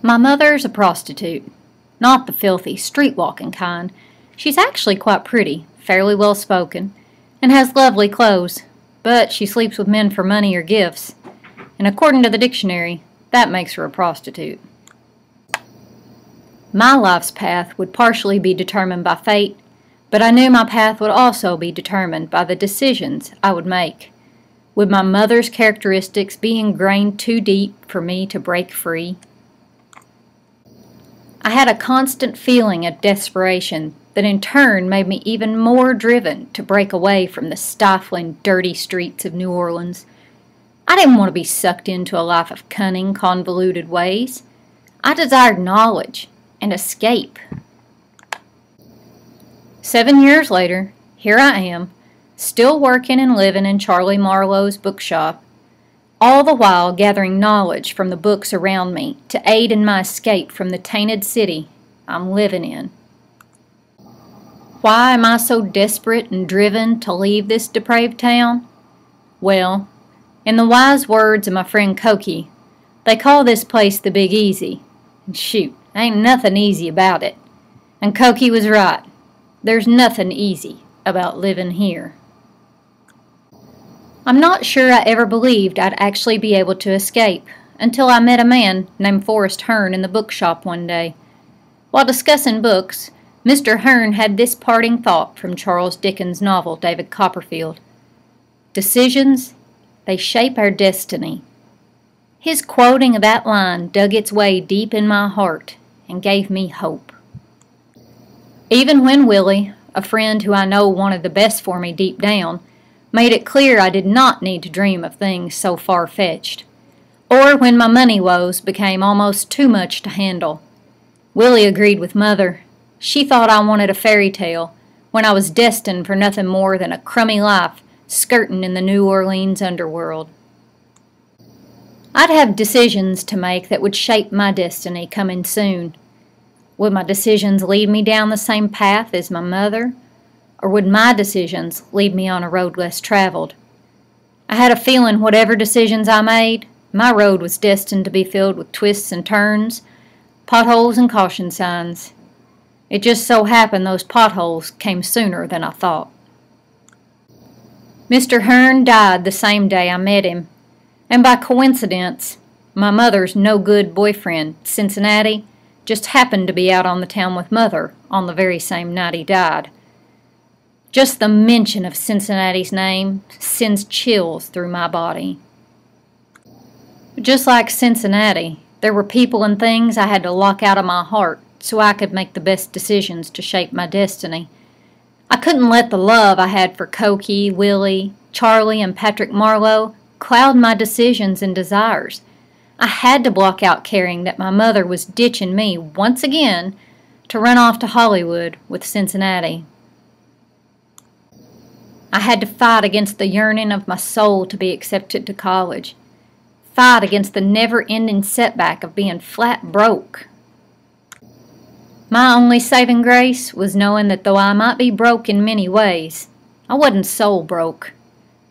My mother's a prostitute, not the filthy, street-walking kind. She's actually quite pretty, fairly well-spoken, and has lovely clothes, but she sleeps with men for money or gifts, and according to the dictionary, that makes her a prostitute. My life's path would partially be determined by fate, but I knew my path would also be determined by the decisions I would make. Would my mother's characteristics be ingrained too deep for me to break free? I had a constant feeling of desperation that in turn made me even more driven to break away from the stifling, dirty streets of New Orleans. I didn't want to be sucked into a life of cunning, convoluted ways. I desired knowledge and escape. 7 years later, here I am, still working and living in Charlie Marlowe's bookshop, all the while gathering knowledge from the books around me to aid in my escape from the tainted city I'm living in. Why am I so desperate and driven to leave this depraved town? Well, in the wise words of my friend Cokie, they call this place the Big Easy. And shoot, ain't nothing easy about it. And Cokie was right. There's nothing easy about living here. I'm not sure I ever believed I'd actually be able to escape until I met a man named Forrest Hearn in the bookshop one day. While discussing books, Mr. Hearn had this parting thought from Charles Dickens' novel David Copperfield. Decisions, they shape our destiny. His quoting of that line dug its way deep in my heart and gave me hope. Even when Willie, a friend who I know wanted the best for me deep down, made it clear I did not need to dream of things so far-fetched, or when my money woes became almost too much to handle, Willie agreed with Mother. She thought I wanted a fairy tale when I was destined for nothing more than a crummy life skirting in the New Orleans underworld. I'd have decisions to make that would shape my destiny coming soon. Would my decisions lead me down the same path as my mother, or would my decisions lead me on a road less traveled? I had a feeling whatever decisions I made, my road was destined to be filled with twists and turns, potholes and caution signs. It just so happened those potholes came sooner than I thought. Mr. Hearn died the same day I met him, and by coincidence, my mother's no-good boyfriend, Cincinnati, just happened to be out on the town with Mother on the very same night he died. Just the mention of Cincinnati's name sends chills through my body. Just like Cincinnati, there were people and things I had to lock out of my heart so I could make the best decisions to shape my destiny. I couldn't let the love I had for Cokie, Willie, Charlie, and Patrick Marlowe cloud my decisions and desires. I had to block out caring that my mother was ditching me once again to run off to Hollywood with Cincinnati. I had to fight against the yearning of my soul to be accepted to college. Fight against the never-ending setback of being flat broke. My only saving grace was knowing that though I might be broke in many ways, I wasn't soul broke.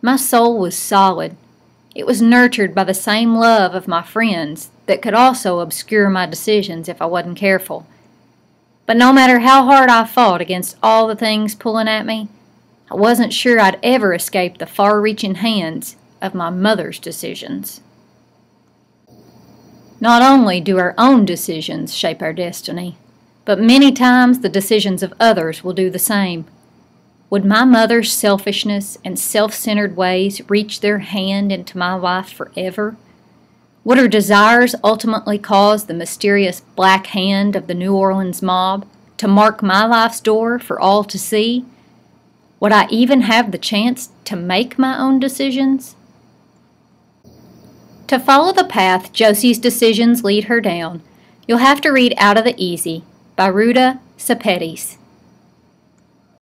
My soul was solid. It was nurtured by the same love of my friends that could also obscure my decisions if I wasn't careful. But no matter how hard I fought against all the things pulling at me, I wasn't sure I'd ever escape the far-reaching hands of my mother's decisions. Not only do our own decisions shape our destiny, but many times the decisions of others will do the same. Would my mother's selfishness and self-centered ways reach their hand into my life forever? Would her desires ultimately cause the mysterious black hand of the New Orleans mob to mark my life's door for all to see? Would I even have the chance to make my own decisions? To follow the path Josie's decisions lead her down, you'll have to read Out of the Easy by Ruta Sepetys.